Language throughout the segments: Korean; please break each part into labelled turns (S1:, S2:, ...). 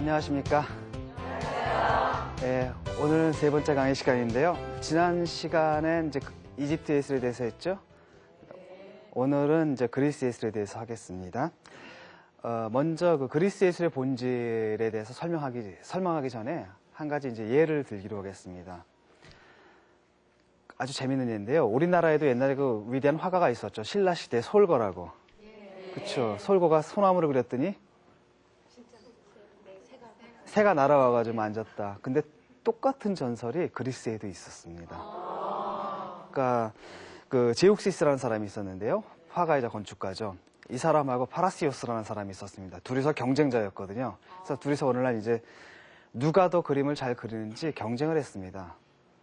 S1: 안녕하십니까. 네, 오늘은 세 번째 강의 시간인데요. 지난 시간엔 이제 이집트 예술에 대해서 했죠. 오늘은 이제 그리스 예술에 대해서 하겠습니다. 먼저 그 그리스 예술의 본질에 대해서 설명하기 전에 한 가지 이제 예를 들기로 하겠습니다. 아주 재밌는 예인데요. 우리나라에도 옛날에 그 위대한 화가가 있었죠. 신라 시대 솔거라고. 그쵸. 솔거가 소나무를 그렸더니 새가 날아와가지고 앉았다. 근데 똑같은 전설이 그리스에도 있었습니다. 그러니까 그 제욱시스라는 사람이 있었는데요. 화가이자 건축가죠. 이 사람하고 파라시오스라는 사람이 있었습니다. 둘이서 경쟁자였거든요. 그래서 둘이서 오늘날 이제 누가 더 그림을 잘 그리는지 경쟁을 했습니다.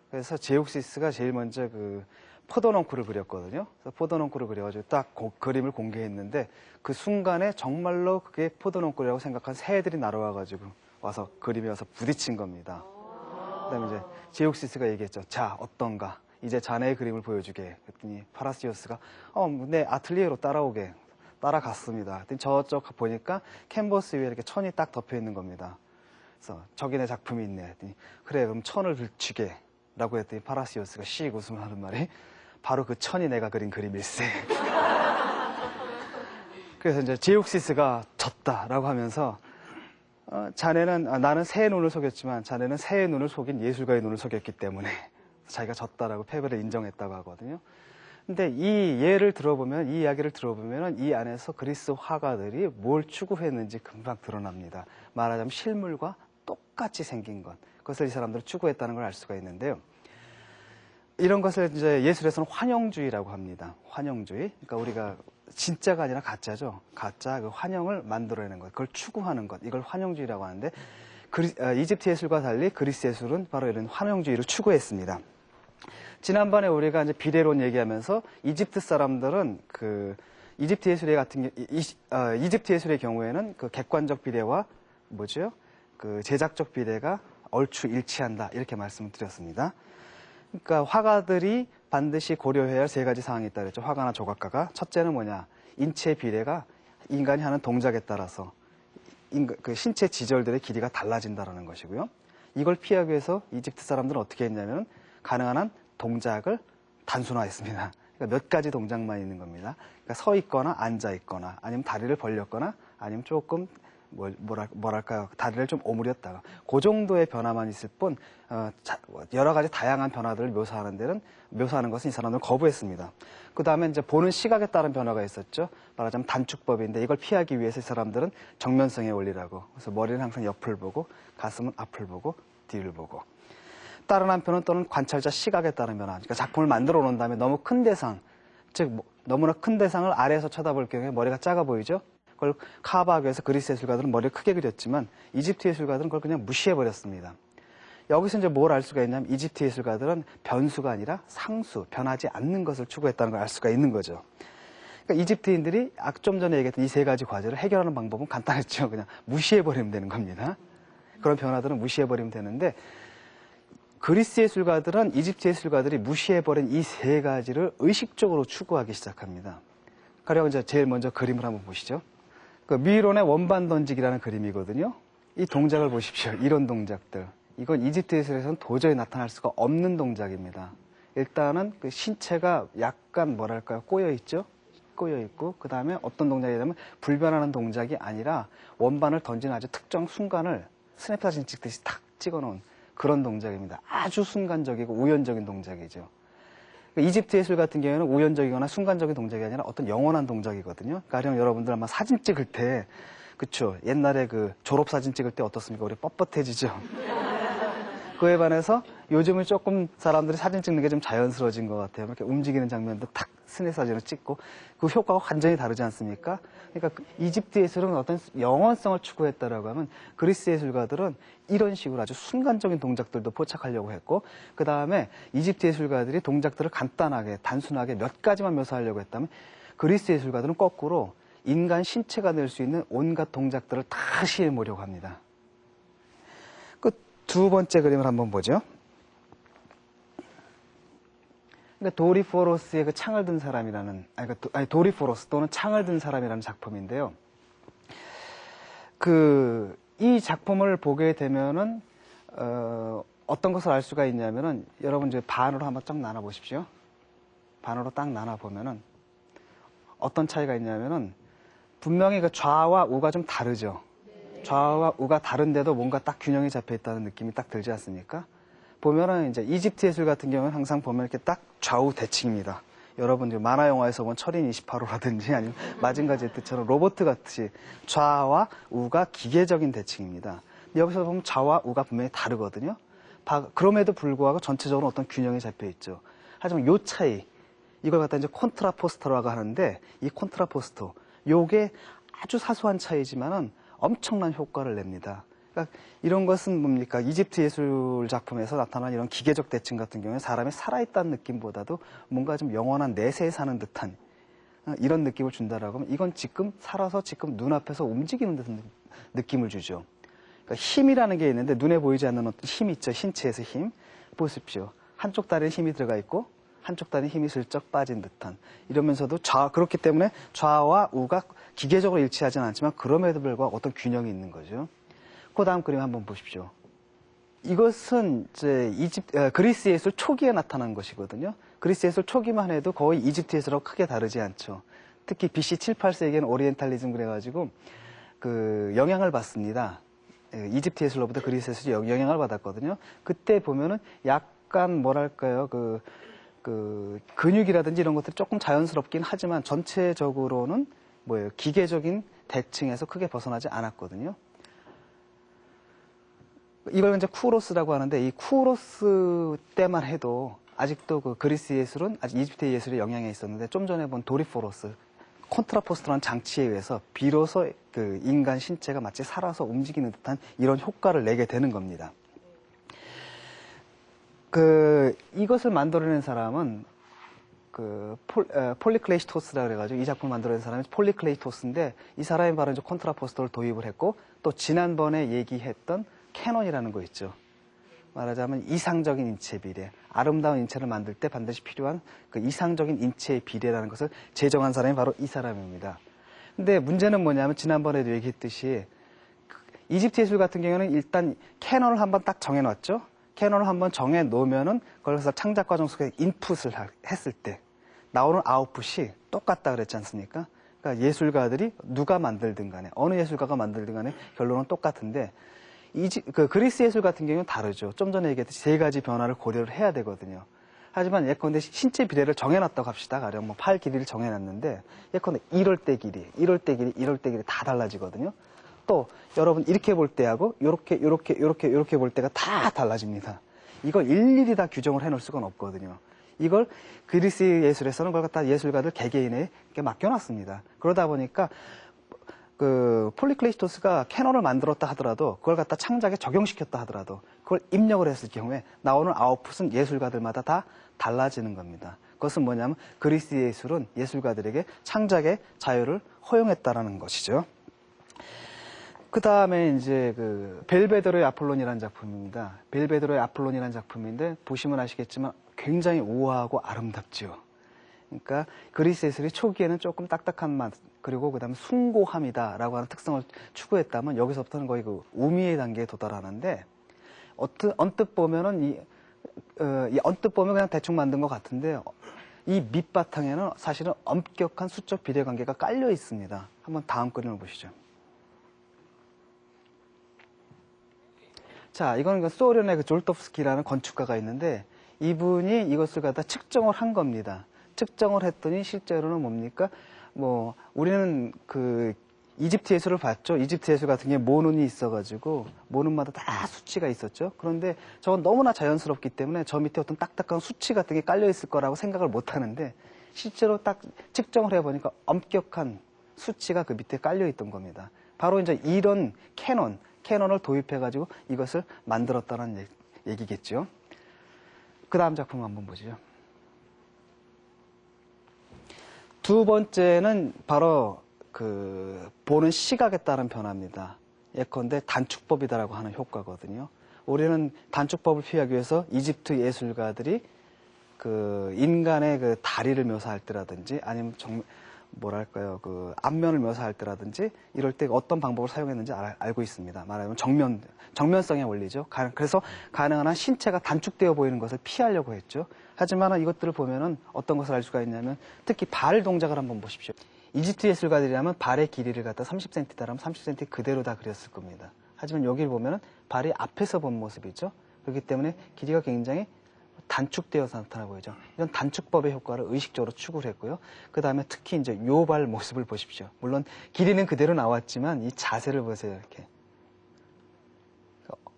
S1: 그래서 제욱시스가 제일 먼저 그 포도농쿨을 그렸거든요. 그래서 포도농쿨을 그려가지고 딱 그림을 공개했는데 그 순간에 정말로 그게 포도농쿨이라고 생각한 새들이 날아와가지고 와서 그림에 와서 부딪힌 겁니다. 그다음에 이제 제욱시스가 얘기했죠. 자, 어떤가? 이제 자네의 그림을 보여주게. 그랬더니 파라시오스가 내 아틀리에로 따라오게. 따라갔습니다. 그랬더니 저쪽 보니까 캔버스 위에 이렇게 천이 딱 덮여 있는 겁니다. 그래서 저기 내 작품이 있네. 그랬더니 그래, 그럼 천을 들치게. 라고 했더니 파라시오스가 씩 웃으며 하는 말이 바로 그 천이 내가 그린 그림일세. 그래서 이제 제욱시스가 졌다라고 하면서 나는 새의 눈을 속였지만 자네는 새의 눈을 속인 예술가의 눈을 속였기 때문에 자기가 졌다라고 패배를 인정했다고 하거든요. 근데 이 이야기를 들어보면 이 안에서 그리스 화가들이 뭘 추구했는지 금방 드러납니다. 말하자면 실물과 똑같이 생긴 것. 그것을 이 사람들은 추구했다는 걸 알 수가 있는데요. 이런 것을 이제 예술에서는 환영주의라고 합니다. 환영주의. 그러니까 우리가 진짜가 아니라 가짜죠. 가짜 그 환영을 만들어내는 것, 그걸 추구하는 것, 이걸 환영주의라고 하는데 이집트 예술과 달리 그리스 예술은 바로 이런 환영주의를 추구했습니다. 지난번에 우리가 이제 비례론 얘기하면서 이집트 사람들은 그 이집트 예술의 경우에는 그 객관적 비례와 그 제작적 비례가 얼추 일치한다 이렇게 말씀을 드렸습니다. 그러니까 화가들이 반드시 고려해야 할 세 가지 사항이 있다 그랬죠. 화가나 조각가가. 첫째는 뭐냐? 인체 비례가 인간이 하는 동작에 따라서 그 신체 지절들의 길이가 달라진다는 것이고요. 이걸 피하기 위해서 이집트 사람들은 어떻게 했냐면 가능한 한 동작을 단순화했습니다. 그러니까 몇 가지 동작만 있는 겁니다. 그러니까 서 있거나 앉아 있거나 아니면 다리를 벌렸거나 아니면 조금 뭐랄까요, 다리를 좀 오므렸다가 그 정도의 변화만 있을 뿐 여러 가지 다양한 변화들을 묘사하는 것은 이 사람들은 거부했습니다. 그 다음에 이제 보는 시각에 따른 변화가 있었죠. 말하자면 단축법인데 이걸 피하기 위해서 이 사람들은 정면성의 원리라고. 그래서 머리는 항상 옆을 보고 가슴은 앞을 보고 뒤를 보고. 다른 한편은 또는 관찰자 시각에 따른 변화. 그러니까 작품을 만들어 놓은 다음에 너무 큰 대상, 즉 너무나 큰 대상을 아래에서 쳐다볼 경우에 머리가 작아 보이죠. 그걸 커버하기 위해서 그리스 예술가들은 머리를 크게 그렸지만 이집트 예술가들은 그걸 그냥 무시해버렸습니다. 여기서 이제 뭘 알 수가 있냐면 이집트 예술가들은 변수가 아니라 상수, 변하지 않는 것을 추구했다는 걸 알 수가 있는 거죠. 그러니까 이집트인들이 좀 전에 얘기했던 이 세 가지 과제를 해결하는 방법은 간단했죠. 그냥 무시해버리면 되는 겁니다. 그런 변화들은 무시해버리면 되는데 그리스 예술가들은 이집트 예술가들이 무시해버린 이 세 가지를 의식적으로 추구하기 시작합니다. 가령 이제 제일 먼저 그림을 한번 보시죠. 그 미론의 원반 던지기라는 그림이거든요. 이 동작을 보십시오. 이런 동작들. 이건 이집트 예술에서는 도저히 나타날 수가 없는 동작입니다. 일단은 그 신체가 약간 꼬여있죠? 꼬여있고, 그 다음에 어떤 동작이냐면 불변하는 동작이 아니라 원반을 던지는 아주 특정 순간을 스냅사진 찍듯이 탁 찍어놓은 그런 동작입니다. 아주 순간적이고 우연적인 동작이죠. 이집트 예술 같은 경우에는 우연적이거나 순간적인 동작이 아니라 어떤 영원한 동작이거든요. 가령 여러분들 아마 사진 찍을 때, 그쵸? 옛날에 그 졸업사진 찍을 때 어떻습니까? 우리 뻣뻣해지죠? 그에 반해서 요즘은 조금 사람들이 사진 찍는 게 좀 자연스러워진 것 같아요. 이렇게 움직이는 장면도 탁 스냅 사진을 찍고 그 효과가 완전히 다르지 않습니까? 그러니까 이집트 예술은 어떤 영원성을 추구했다라고 하면 그리스 예술가들은 이런 식으로 아주 순간적인 동작들도 포착하려고 했고 그 다음에 이집트 예술가들이 동작들을 간단하게 단순하게 몇 가지만 묘사하려고 했다면 그리스 예술가들은 거꾸로 인간 신체가 낼 수 있는 온갖 동작들을 다 시해보려고 합니다. 두 번째 그림을 한번 보죠. 그러니까 도리포로스의 그 창을 든 사람이라는, 도리포로스 또는 창을 든 사람이라는 작품인데요. 이 작품을 보게 되면은 어떤 것을 알 수가 있냐면은 여러분 이제 반으로 한번 쫙 나눠 보십시오. 반으로 딱 나눠 보면은 어떤 차이가 있냐면은 분명히 그 좌와 우가 좀 다르죠. 좌와 우가 다른데도 뭔가 딱 균형이 잡혀 있다는 느낌이 딱 들지 않습니까? 보면은 이제 이집트 예술 같은 경우는 항상 보면 이렇게 딱 좌우 대칭입니다. 여러분 만화 영화에서 본 철인 28호라든지 아니면 마징가 제트처럼 로봇 같이 좌와 우가 기계적인 대칭입니다. 근데 여기서 보면 좌와 우가 분명히 다르거든요. 그럼에도 불구하고 전체적으로 어떤 균형이 잡혀 있죠. 하지만 요 차이, 이걸 갖다 이제 콘트라포스터라고 하는데, 이 콘트라포스터, 요게 아주 사소한 차이지만은 엄청난 효과를 냅니다. 그러니까 이런 것은 뭡니까? 이집트 예술 작품에서 나타난 이런 기계적 대칭 같은 경우에 사람이 살아있다는 느낌보다도 뭔가 좀 영원한 내세에 사는 듯한 이런 느낌을 준다라고 하면 이건 지금 살아서 지금 눈앞에서 움직이는 듯한 느낌을 주죠. 그러니까 힘이라는 게 있는데 눈에 보이지 않는 어떤 힘이 있죠. 신체에서 힘. 보십시오. 한쪽 다리에 힘이 들어가 있고 한쪽 다리에 힘이 슬쩍 빠진 듯한 이러면서도 그렇기 때문에 좌와 우가 기계적으로 일치하지는 않지만 그럼에도 불구하고 어떤 균형이 있는 거죠. 그 다음 그림 한번 보십시오. 이것은 이제 그리스 예술 초기에 나타난 것이거든요. 그리스 예술 초기만 해도 거의 이집트 예술하고 크게 다르지 않죠. 특히 BC 7, 8세기에는 오리엔탈리즘 그래가지고 그 영향을 받습니다. 이집트 예술로부터 그리스 예술이 영향을 받았거든요. 그때 보면은 약간 뭐랄까요, 그 근육이라든지 이런 것들이 조금 자연스럽긴 하지만 전체적으로는 뭐예요, 기계적인 대칭에서 크게 벗어나지 않았거든요. 이걸 이제 쿠로스라고 하는데 이 쿠로스 때만 해도 아직도 그 그리스 예술은 아직 이집트 예술의 영향이 있었는데 좀 전에 본 도리포로스 콘트라포스터라는 장치에 의해서 비로소 그 인간 신체가 마치 살아서 움직이는 듯한 이런 효과를 내게 되는 겁니다. 이것을 만들어낸 사람은 폴리클레이토스라 그래가지고 이 작품을 만들어낸 사람이 폴리클레이토스인데 이 사람이 바로 이제 콘트라포스터를 도입을 했고 또 지난번에 얘기했던 캐논이라는 거 있죠. 말하자면 이상적인 인체 비례, 아름다운 인체를 만들 때 반드시 필요한 그 이상적인 인체의 비례라는 것을 제정한 사람이 바로 이 사람입니다. 근데 문제는 뭐냐면 지난번에도 얘기했듯이 이집트 예술 같은 경우는 일단 캐논을 한번 딱 정해놨죠. 캐논을 한번 정해놓으면은 그래서 창작 과정 속에 인풋을 했을 때 나오는 아웃풋이 똑같다 그랬지 않습니까? 그러니까 예술가들이 누가 만들든 간에 어느 예술가가 만들든 간에 결론은 똑같은데 그리스 예술 같은 경우는 다르죠. 좀 전에 얘기했듯이 세 가지 변화를 고려를 해야 되거든요. 하지만 예컨대 신체 비례를 정해놨다고 합시다. 가령 뭐 팔 길이를 정해놨는데 예컨대 이럴 때 길이, 이럴 때 길이, 이럴 때 길이 다 달라지거든요. 또 여러분 이렇게 볼 때하고 요렇게 볼 때가 다 달라집니다. 이걸 일일이 다 규정을 해놓을 수가 없거든요. 이걸 그리스 예술에서는 그걸 갖다 예술가들 개개인에게 맡겨놨습니다. 그러다 보니까 그 폴리클레이토스가 캐논을 만들었다 하더라도 그걸 갖다 창작에 적용시켰다 하더라도 그걸 입력을 했을 경우에 나오는 아웃풋은 예술가들마다 다 달라지는 겁니다. 그것은 뭐냐면 그리스 예술은 예술가들에게 창작의 자유를 허용했다라는 것이죠. 그 다음에 이제 벨베데로의 아폴론이라는 작품입니다. 벨베데로의 아폴론이라는 작품인데 보시면 아시겠지만 굉장히 우아하고 아름답지요. 그러니까 그리스 예술이 초기에는 조금 딱딱한 맛 그리고 그다음에 숭고함이다라고 하는 특성을 추구했다면 여기서부터는 거의 그 우미의 단계에 도달하는데 언뜻 보면은 언뜻 보면 그냥 대충 만든 것 같은데 이 밑바탕에는 사실은 엄격한 수적 비례 관계가 깔려 있습니다. 한번 다음 그림을 보시죠. 자, 이거는 소련의 그 졸도프스키라는 건축가가 있는데 이분이 이것을 갖다 측정을 한 겁니다. 측정을 했더니 실제로는 뭡니까? 뭐 우리는 그 이집트 예술을 봤죠. 이집트 예술 같은 경우에 모눈이 있어가지고 모눈마다 다 수치가 있었죠. 그런데 저건 너무나 자연스럽기 때문에 저 밑에 어떤 딱딱한 수치 같은 게 깔려 있을 거라고 생각을 못 하는데 실제로 딱 측정을 해보니까 엄격한 수치가 그 밑에 깔려 있던 겁니다. 바로 이제 이런 캐논을 도입해가지고 이것을 만들었다는 얘기겠죠. 그 다음 작품 한번 보시죠. 두 번째는 바로 보는 시각에 따른 변화입니다. 예컨대 단축법이다라고 하는 효과거든요. 우리는 단축법을 피하기 위해서 이집트 예술가들이 인간의 다리를 묘사할 때라든지 아니면 뭐랄까요, 그 앞면을 묘사할 때라든지 이럴 때 어떤 방법을 사용했는지 알고 있습니다. 말하자면 정면성의 원리죠. 그래서 가능한 한 신체가 단축되어 보이는 것을 피하려고 했죠. 하지만 이것들을 보면은 어떤 것을 알 수가 있냐면 특히 발 동작을 한번 보십시오. 이집트 예술가들이라면 발의 길이를 갖다 30cm다라면 30cm 그대로 다 그렸을 겁니다. 하지만 여기를 보면은 발이 앞에서 본 모습이죠. 그렇기 때문에 길이가 굉장히 단축되어서 나타나 보이죠. 이런 단축법의 효과를 의식적으로 추구를 했고요. 그 다음에 특히 이제 요발 모습을 보십시오. 물론 길이는 그대로 나왔지만 이 자세를 보세요. 이렇게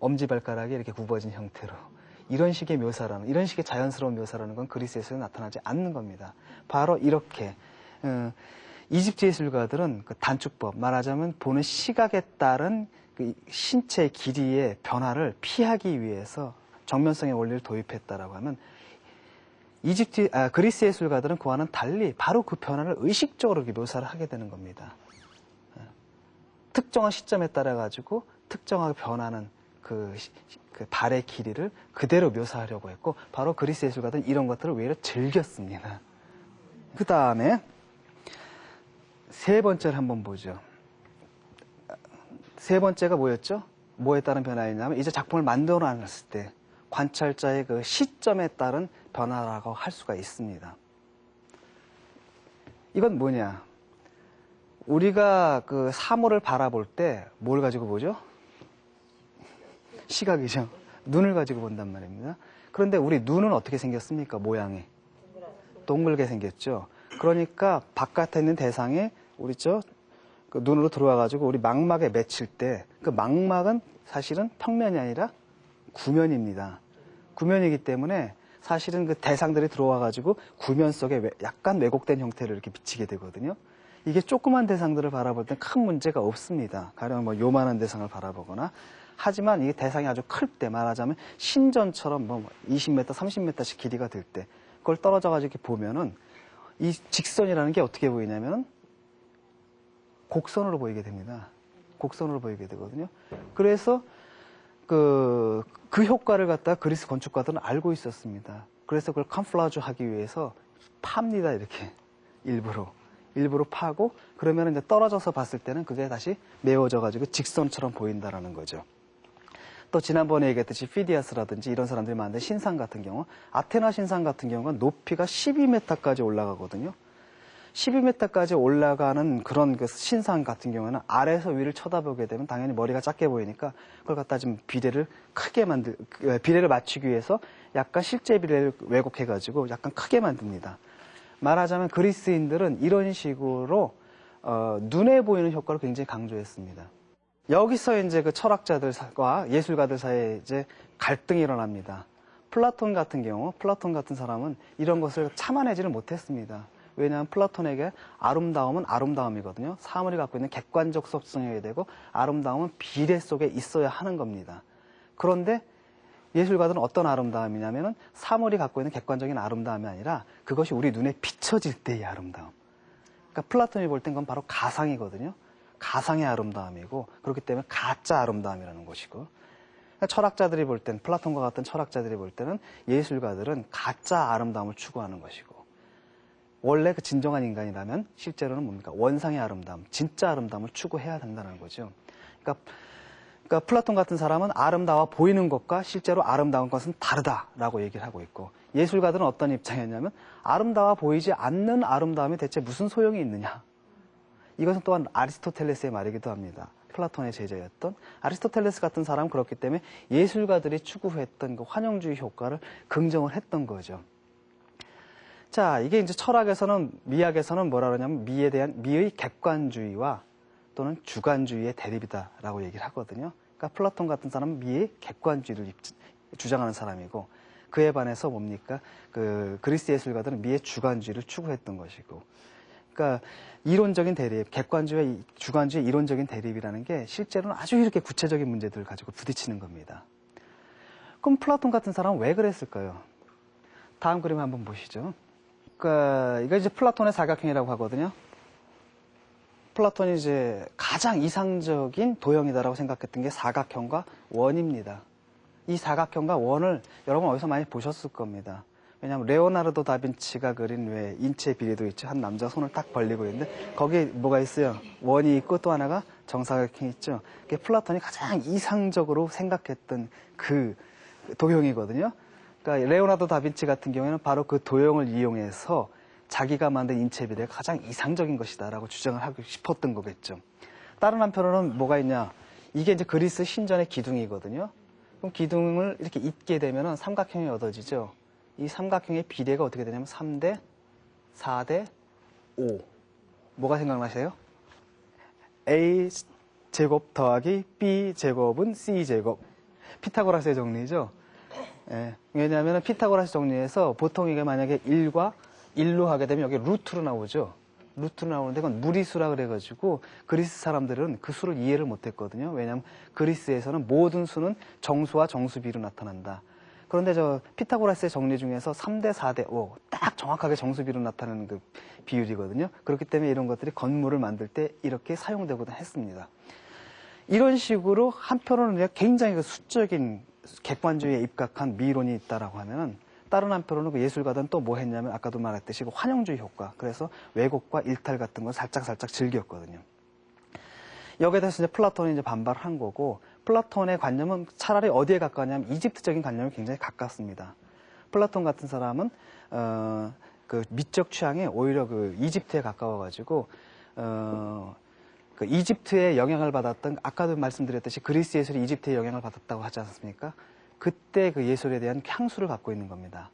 S1: 엄지발가락이 이렇게 굽어진 형태로 이런 식의 묘사라는, 이런 식의 자연스러운 묘사라는 건 그리스에서는 나타나지 않는 겁니다. 바로 이렇게 이집트 예술가들은 그 단축법, 말하자면 보는 시각에 따른 그 신체의 길이의 변화를 피하기 위해서 정면성의 원리를 도입했다라고 하면 그리스 예술가들은 그와는 달리 바로 그 변화를 의식적으로 이렇게 묘사를 하게 되는 겁니다. 특정한 시점에 따라 가지고 특정하게 변하는 그 발의 길이를 그대로 묘사하려고 했고, 바로 그리스 예술가들은 이런 것들을 오히려 즐겼습니다. 그 다음에 세 번째를 한번 보죠. 세 번째가 뭐였죠? 뭐에 따른 변화였냐면 이제 작품을 만들어 놨을 때 관찰자의 그 시점에 따른 변화라고 할 수가 있습니다. 이건 뭐냐? 우리가 그 사물을 바라볼 때 뭘 가지고 보죠? 시각이죠. 눈을 가지고 본단 말입니다. 그런데 우리 눈은 어떻게 생겼습니까? 모양이 동글게 생겼죠. 그러니까 바깥에 있는 대상에 우리 그 눈으로 들어와가지고 우리 망막에 맺힐 때 그 망막은 사실은 평면이 아니라 구면입니다. 구면이기 때문에 사실은 그 대상들이 들어와가지고 구면 속에 약간 왜곡된 형태를 이렇게 비치게 되거든요. 이게 조그만 대상들을 바라볼 땐 큰 문제가 없습니다. 가령 뭐 요만한 대상을 바라보거나. 하지만 이게 대상이 아주 클 때, 말하자면 신전처럼 뭐 20m, 30m씩 길이가 될 때 그걸 떨어져가지고 이렇게 보면은 이 직선이라는 게 어떻게 보이냐면은 곡선으로 보이게 됩니다. 곡선으로 보이게 되거든요. 그래서 그 효과를 갖다 그리스 건축가들은 알고 있었습니다. 그래서 그걸 캄플라주 하기 위해서 팝니다. 이렇게 일부러 파고, 그러면 이제 떨어져서 봤을 때는 그게 다시 메워져 가지고 직선처럼 보인다라는 거죠. 또 지난번에 얘기했듯이 피디아스라든지 이런 사람들이 만든 신상 같은 경우, 아테나 신상 같은 경우는 높이가 12m까지 올라가거든요. 12m까지 올라가는 그런 그 신상 같은 경우는 아래에서 위를 쳐다보게 되면 당연히 머리가 작게 보이니까 그걸 갖다 좀 비례를 맞추기 위해서 약간 실제 비례를 왜곡해가지고 약간 크게 만듭니다. 말하자면 그리스인들은 이런 식으로 눈에 보이는 효과를 굉장히 강조했습니다. 여기서 이제 그 철학자들과 예술가들 사이에 이제 갈등이 일어납니다. 플라톤 같은 사람은 이런 것을 참아내지를 못했습니다. 왜냐하면 플라톤에게 아름다움은 아름다움이거든요. 사물이 갖고 있는 객관적 속성이어야 되고 아름다움은 비례 속에 있어야 하는 겁니다. 그런데 예술가들은 어떤 아름다움이냐면은 사물이 갖고 있는 객관적인 아름다움이 아니라 그것이 우리 눈에 비춰질 때의 아름다움. 그러니까 플라톤이 볼 땐 그건 바로 가상이거든요. 가상의 아름다움이고, 그렇기 때문에 가짜 아름다움이라는 것이고, 그러니까 철학자들이 볼 땐, 플라톤과 같은 철학자들이 볼 때는 예술가들은 가짜 아름다움을 추구하는 것이고, 원래 그 진정한 인간이라면 실제로는 뭡니까? 원상의 아름다움, 진짜 아름다움을 추구해야 된다는 거죠. 그러니까 플라톤 같은 사람은 아름다워 보이는 것과 실제로 아름다운 것은 다르다라고 얘기를 하고 있고, 예술가들은 어떤 입장이었냐면 아름다워 보이지 않는 아름다움이 대체 무슨 소용이 있느냐. 이것은 또한 아리스토텔레스의 말이기도 합니다. 플라톤의 제자였던 아리스토텔레스 같은 사람은 그렇기 때문에 예술가들이 추구했던 그 환영주의 효과를 긍정을 했던 거죠. 자, 이게 이제 철학에서는, 미학에서는 뭐라 그러냐면 미의 객관주의와 또는 주관주의의 대립이다라고 얘기를 하거든요. 그러니까 플라톤 같은 사람은 미의 객관주의를 주장하는 사람이고, 그에 반해서 뭡니까? 그 그리스 예술가들은 미의 주관주의를 추구했던 것이고, 그러니까 이론적인 대립, 객관주의와 주관주의 이론적인 대립이라는 게 실제로는 아주 이렇게 구체적인 문제들을 가지고 부딪히는 겁니다. 그럼 플라톤 같은 사람은 왜 그랬을까요? 다음 그림 한번 보시죠. 그러니까 이거 이제 플라톤의 사각형이라고 하거든요. 플라톤이 이제 가장 이상적인 도형이다라고 생각했던 게 사각형과 원입니다. 이 사각형과 원을 여러분 어디서 많이 보셨을 겁니다. 왜냐하면 레오나르도 다빈치가 그린 왜 인체 비례도 있죠. 한 남자가 손을 딱 벌리고 있는데 거기에 뭐가 있어요? 원이 있고 또 하나가 정사각형이 있죠. 그게 플라톤이 가장 이상적으로 생각했던 그 도형이거든요. 그러니까 레오나르도 다빈치 같은 경우에는 바로 그 도형을 이용해서 자기가 만든 인체 비례가 가장 이상적인 것이다라고 주장을 하고 싶었던 거겠죠. 다른 한편으로는 뭐가 있냐? 이게 이제 그리스 신전의 기둥이거든요. 그럼 기둥을 이렇게 잇게 되면은 삼각형이 얻어지죠. 이 삼각형의 비례가 어떻게 되냐면 3대 4대 5. 뭐가 생각나세요? A 제곱 더하기 B 제곱은 C 제곱. 피타고라스의 정리죠. 예, 왜냐하면 피타고라스 정리에서 보통 이게 만약에 1과 1로 하게 되면 여기 루트로 나오죠. 루트로 나오는데 그건 무리수라 그래가지고 그리스 사람들은 그 수를 이해를 못했거든요. 왜냐하면 그리스에서는 모든 수는 정수와 정수비로 나타난다. 그런데 저 피타고라스의 정리 중에서 3대 4대 5 딱 정확하게 정수비로 나타나는 그 비율이거든요. 그렇기 때문에 이런 것들이 건물을 만들 때 이렇게 사용되고도 했습니다. 이런 식으로 한편으로는 굉장히 그 수적인 객관주의에 입각한 미론이 있다라고 하면은 다른 한편으로는 그 예술가들은 또 뭐 했냐면 아까도 말했듯이 그 환영주의 효과. 그래서 왜곡과 일탈 같은 걸 살짝 즐겼거든요. 여기에 대해서 이제 플라톤이 이제 반발한 거고 플라톤의 관념은 차라리 어디에 가까웠냐면 이집트적인 관념이 굉장히 가깝습니다. 플라톤 같은 사람은 그 미적 취향이 오히려 그 이집트에 가까워가지고 그 이집트의 영향을 받았던 아까도 말씀드렸듯이 그리스 예술이 이집트의 영향을 받았다고 하지 않습니까? 그때 그 예술에 대한 향수를 갖고 있는 겁니다.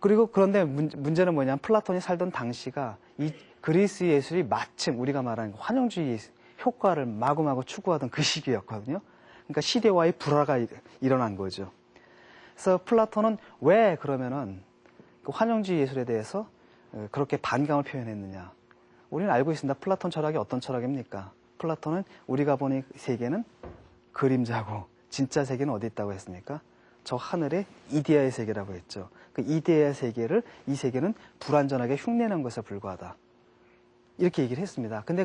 S1: 그리고 그런데 문제는 뭐냐면 플라톤이 살던 당시가 이 그리스 예술이 마침 우리가 말하는 환영주의 효과를 마구마구 추구하던 그 시기였거든요. 그러니까 시대와의 불화가 일어난 거죠. 그래서 플라톤은 왜 그러면은 그 환영주의 예술에 대해서 그렇게 반감을 표현했느냐. 우리는 알고 있습니다. 플라톤 철학이 어떤 철학입니까? 플라톤은 우리가 보는 세계는 그림자고 진짜 세계는 어디 있다고 했습니까? 저 하늘의 이데아의 세계라고 했죠. 그 이데아의 세계를 이 세계는 불완전하게 흉내낸 것에 불과하다. 이렇게 얘기를 했습니다. 근데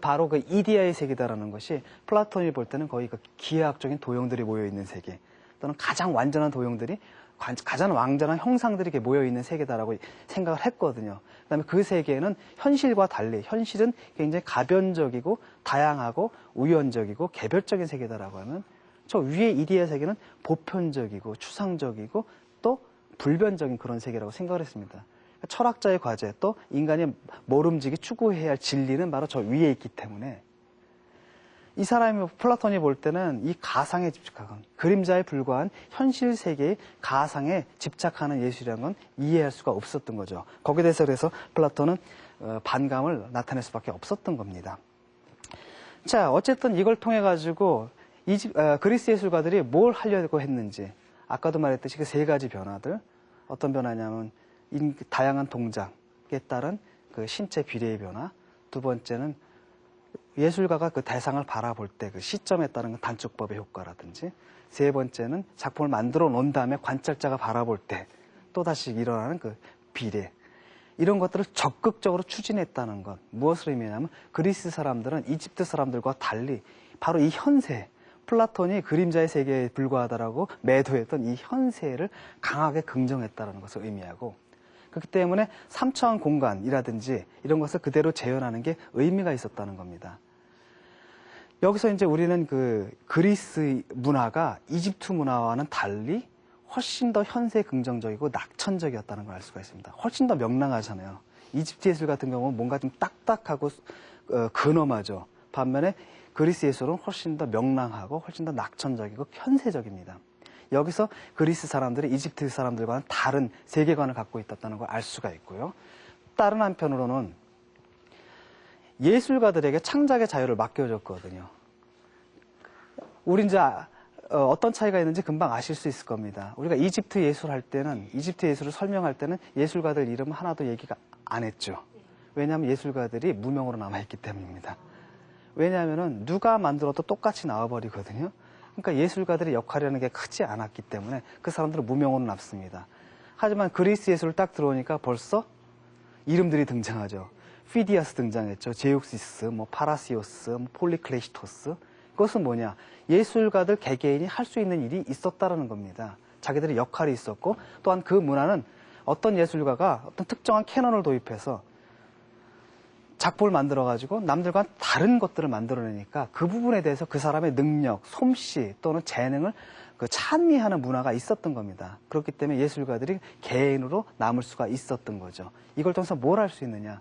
S1: 바로 그 이데아의 세계다라는 것이 플라톤이 볼 때는 거의 그 기하학적인 도형들이 모여있는 세계 또는 가장 완전한 도형들이 가장 완전한 형상들이 이렇게 모여있는 세계다라고 생각을 했거든요. 그 다음에 그 세계는 현실과 달리 현실은 굉장히 가변적이고 다양하고 우연적이고 개별적인 세계다라고 하면 저 위에 이데아 세계는 보편적이고 추상적이고 또 불변적인 그런 세계라고 생각을 했습니다. 철학자의 과제 또 인간이 모름지기 추구해야 할 진리는 바로 저 위에 있기 때문에 이 사람이 플라톤이 볼 때는 이 가상에 집착하는 그림자에 불과한 현실 세계의 가상에 집착하는 예술이라는 건 이해할 수가 없었던 거죠. 거기에 대해서 그래서 플라톤은 반감을 나타낼 수밖에 없었던 겁니다. 자, 어쨌든 이걸 통해 가지고 그리스 예술가들이 뭘 하려고 했는지 아까도 말했듯이 그 세 가지 변화들 어떤 변화냐면 다양한 동작에 따른 그 신체 비례의 변화, 두 번째는 예술가가 그 대상을 바라볼 때 그 시점에 따른 단축법의 효과라든지 세 번째는 작품을 만들어 놓은 다음에 관찰자가 바라볼 때 또다시 일어나는 그 비례 이런 것들을 적극적으로 추진했다는 것 무엇을 의미하냐면 그리스 사람들은 이집트 사람들과 달리 바로 이 현세 플라톤이 그림자의 세계에 불과하다라고 매도했던 이 현세를 강하게 긍정했다는 것을 의미하고 그렇기 때문에 3차원 공간이라든지 이런 것을 그대로 재현하는 게 의미가 있었다는 겁니다. 여기서 이제 우리는 그 그리스 문화가 이집트 문화와는 달리 훨씬 더 현세 긍정적이고 낙천적이었다는 걸 알 수가 있습니다. 훨씬 더 명랑하잖아요. 이집트 예술 같은 경우는 뭔가 좀 딱딱하고 근엄하죠. 반면에 그리스 예술은 훨씬 더 명랑하고 훨씬 더 낙천적이고 현세적입니다. 여기서 그리스 사람들이 이집트 사람들과는 다른 세계관을 갖고 있었다는 걸 알 수가 있고요. 다른 한편으로는 예술가들에게 창작의 자유를 맡겨줬거든요. 우리 이제 어떤 차이가 있는지 금방 아실 수 있을 겁니다. 우리가 이집트 예술 할 때는 이집트 예술을 설명할 때는 예술가들 이름 하나도 얘기가 안 했죠. 왜냐하면 예술가들이 무명으로 남아있기 때문입니다. 왜냐하면 누가 만들어도 똑같이 나와버리거든요. 그러니까 예술가들의 역할이라는 게 크지 않았기 때문에 그 사람들은 무명으로 남습니다. 하지만 그리스 예술을 딱 들어오니까 벌써 이름들이 등장하죠. 피디아스 등장했죠. 제욱시스, 파라시오스, 폴리클레시토스. 그것은 뭐냐? 예술가들 개개인이 할 수 있는 일이 있었다라는 겁니다. 자기들의 역할이 있었고 또한 그 문화는 어떤 예술가가 어떤 특정한 캐논을 도입해서 작품을 만들어가지고 남들과 다른 것들을 만들어내니까 그 부분에 대해서 그 사람의 능력, 솜씨 또는 재능을 찬미하는 문화가 있었던 겁니다. 그렇기 때문에 예술가들이 개인으로 남을 수가 있었던 거죠. 이걸 통해서 뭘 할 수 있느냐?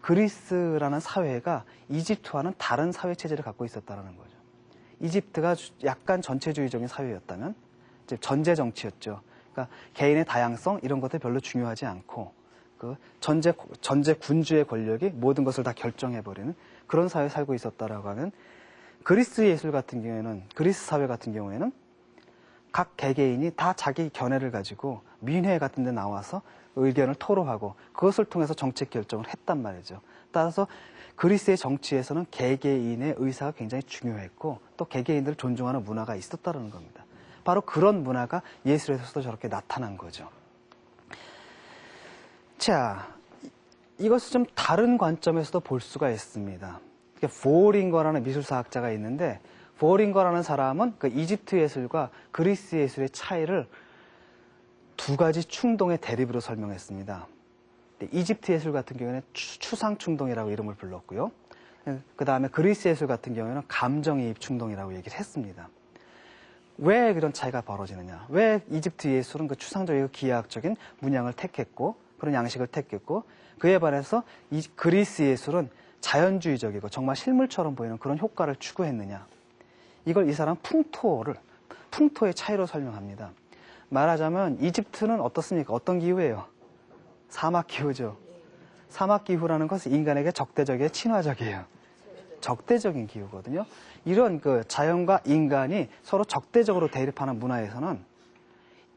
S1: 그리스라는 사회가 이집트와는 다른 사회 체제를 갖고 있었다는 거죠. 이집트가 약간 전체주의적인 사회였다면 이제 전제 정치였죠. 그러니까 개인의 다양성 이런 것들 별로 중요하지 않고 그 전제 군주의 권력이 모든 것을 다 결정해버리는 그런 사회에 살고 있었다라고 하면 그리스 예술 같은 경우에는 그리스 사회 같은 경우에는 각 개개인이 다 자기 견해를 가지고 민회 같은 데 나와서 의견을 토로하고 그것을 통해서 정책 결정을 했단 말이죠. 따라서 그리스의 정치에서는 개개인의 의사가 굉장히 중요했고 또 개개인들을 존중하는 문화가 있었다는 겁니다. 바로 그런 문화가 예술에서도 저렇게 나타난 거죠. 자, 이것을 좀 다른 관점에서도 볼 수가 있습니다. 보링거라는 미술사학자가 있는데 보링거라는 사람은 그 이집트 예술과 그리스 예술의 차이를 두 가지 충동의 대립으로 설명했습니다. 이집트 예술 같은 경우에는 추상 충동이라고 이름을 불렀고요. 그 다음에 그리스 예술 같은 경우에는 감정이입 충동이라고 얘기를 했습니다. 왜 그런 차이가 벌어지느냐? 왜 이집트 예술은 그 추상적이고 기하학적인 문양을 택했고 그런 양식을 택했고 그에 반해서 이 그리스 예술은 자연주의적이고 정말 실물처럼 보이는 그런 효과를 추구했느냐? 이걸 이 사람 풍토의 차이로 설명합니다. 말하자면 이집트는 어떻습니까? 어떤 기후예요? 사막 기후죠. 사막 기후라는 것은 인간에게 적대적이고 친화적이에요. 적대적인 기후거든요. 이런 그 자연과 인간이 서로 적대적으로 대립하는 문화에서는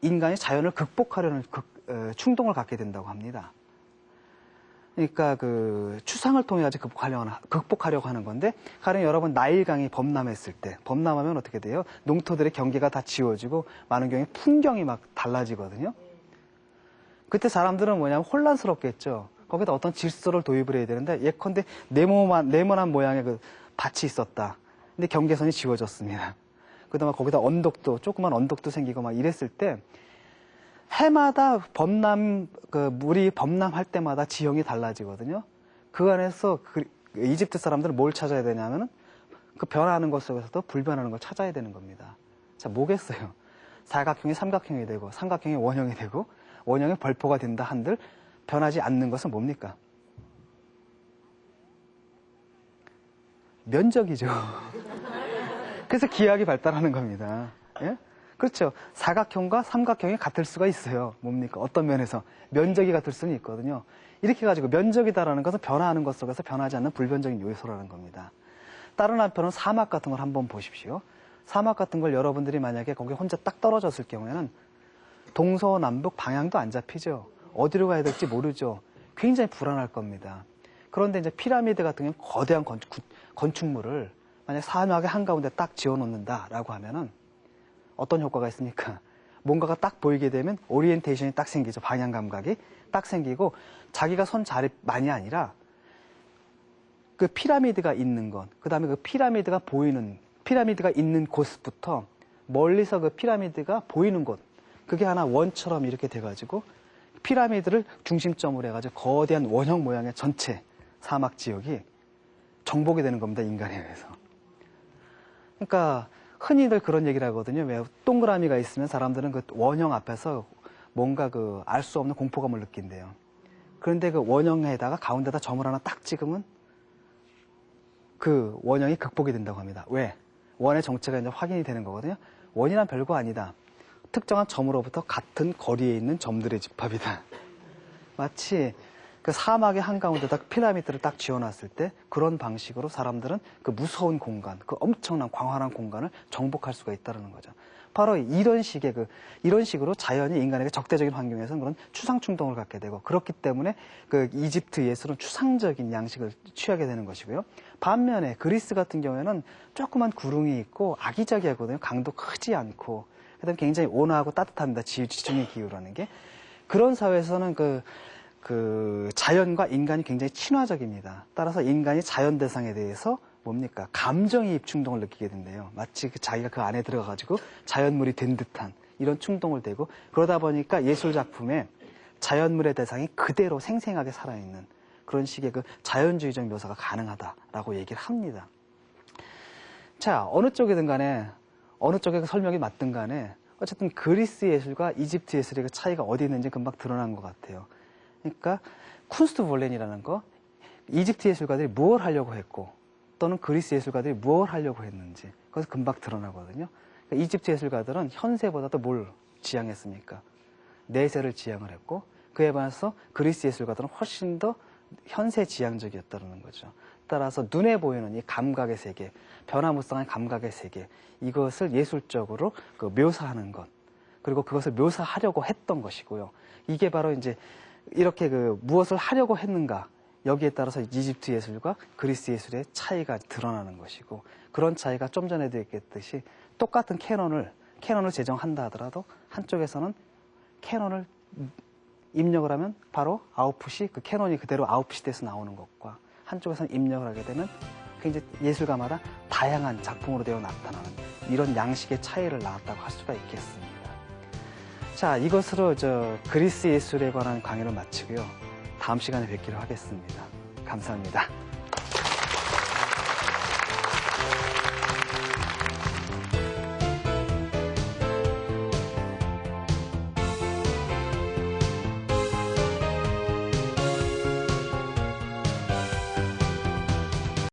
S1: 인간이 자연을 극복하려는 충동을 갖게 된다고 합니다. 그러니까 그 추상을 통해 가지고 극복하려고 하는 건데, 가령 여러분 나일강이 범람했을 때, 범람하면 어떻게 돼요? 농토들의 경계가 다 지워지고 많은 경우에 풍경이 막 달라지거든요. 그때 사람들은 뭐냐면 혼란스럽겠죠. 거기다 어떤 질서를 도입을 해야 되는데, 예컨대 네모난 모양의 그 밭이 있었다. 근데 경계선이 지워졌습니다. 그다음에 거기다 조그만 언덕도 생기고 막 이랬을 때, 해마다 물이 범람할 때마다 지형이 달라지거든요. 그 안에서 이집트 사람들은 뭘 찾아야 되냐면은 그 변화하는 것 속에서도 불변하는 걸 찾아야 되는 겁니다. 자, 뭐겠어요? 사각형이 삼각형이 되고, 삼각형이 원형이 되고, 원형이 벌포가 된다 한들 변하지 않는 것은 뭡니까? 면적이죠. 그래서 기하학이 발달하는 겁니다. 예? 그렇죠. 사각형과 삼각형이 같을 수가 있어요. 뭡니까? 어떤 면에서. 면적이 같을 수는 있거든요. 이렇게 가지고 면적이다라는 것은 변화하는 것 속에서 변하지 않는 불변적인 요소라는 겁니다. 다른 한편은 사막 같은 걸 한번 보십시오. 사막 같은 걸 여러분들이 만약에 거기 혼자 딱 떨어졌을 경우에는 동서남북 방향도 안 잡히죠. 어디로 가야 될지 모르죠. 굉장히 불안할 겁니다. 그런데 이제 피라미드 같은 경우는 거대한 건축물을 만약 사막의 한가운데 딱 지어놓는다라고 하면은 어떤 효과가 있습니까? 뭔가가 딱 보이게 되면 오리엔테이션이 딱 생기죠. 방향 감각이 딱 생기고 자기가 선 자리만이 아니라 그 피라미드가 있는 것, 그 다음에 그 피라미드가 있는 곳부터 멀리서 그 피라미드가 보이는 곳, 그게 하나 원처럼 이렇게 돼가지고 피라미드를 중심점으로 해가지고 거대한 원형 모양의 전체 사막 지역이 정복이 되는 겁니다. 인간에 의해서. 그러니까 흔히들 그런 얘기를 하거든요. 왜 동그라미가 있으면 사람들은 그 원형 앞에서 뭔가 알 수 없는 공포감을 느낀대요. 그런데 그 원형에다가 가운데다 점을 하나 딱 찍으면 그 원형이 극복이 된다고 합니다. 왜? 원의 정체가 이제 확인이 되는 거거든요. 원이란 별거 아니다. 특정한 점으로부터 같은 거리에 있는 점들의 집합이다. 마치 그 사막의 한가운데다 피라미드를 딱 지어놨을 때 그런 방식으로 사람들은 그 무서운 공간, 그 엄청난 광활한 공간을 정복할 수가 있다는 거죠. 바로 이런 식으로 자연이 인간에게 적대적인 환경에서는 그런 추상 충동을 갖게 되고, 그렇기 때문에 그 이집트 예술은 추상적인 양식을 취하게 되는 것이고요. 반면에 그리스 같은 경우에는 조그만 구름이 있고 아기자기하거든요. 강도 크지 않고, 그다음에 굉장히 온화하고 따뜻합니다. 지중해 기후라는 게. 그런 사회에서는 그 자연과 인간이 굉장히 친화적입니다. 따라서 인간이 자연 대상에 대해서 뭡니까? 감정이입 충동을 느끼게 된대요. 마치 자기가 그 안에 들어가가지고 자연물이 된 듯한 이런 충동을 대고 그러다 보니까 예술 작품에 자연물의 대상이 그대로 생생하게 살아있는 그런 식의 그 자연주의적 묘사가 가능하다라고 얘기를 합니다. 자, 어느 쪽이든 간에 어느 쪽의 설명이 맞든 간에 어쨌든 그리스 예술과 이집트 예술의 그 차이가 어디 있는지 금방 드러난 것 같아요. 그러니까 쿤스트 볼렌이라는 거, 이집트 예술가들이 무엇을 하려고 했고 또는 그리스 예술가들이 무엇을 하려고 했는지 그것이 금방 드러나거든요. 그러니까 이집트 예술가들은 현세보다도 뭘 지향했습니까? 내세를 지향을 했고 그에 반해서 그리스 예술가들은 훨씬 더 현세 지향적이었다는 거죠. 따라서 눈에 보이는 이 감각의 세계, 변화무쌍한 감각의 세계, 이것을 예술적으로 그 묘사하는 것, 그리고 그것을 묘사하려고 했던 것이고요. 이게 바로 이제 이렇게 그 무엇을 하려고 했는가, 여기에 따라서 이집트 예술과 그리스 예술의 차이가 드러나는 것이고, 그런 차이가 좀 전에도 얘기했듯이 똑같은 캐논을 제정한다 하더라도 한쪽에서는 캐논을 입력을 하면 바로 아웃풋이 그 캐논이 그대로 아웃풋이 돼서 나오는 것과 한쪽에서는 입력을 하게 되면 굉장히 예술가마다 다양한 작품으로 되어 나타나는 이런 양식의 차이를 낳았다고 할 수가 있겠습니다. 자, 이것으로 그리스 예술에 관한 강의를 마치고요. 다음 시간에 뵙기로 하겠습니다. 감사합니다.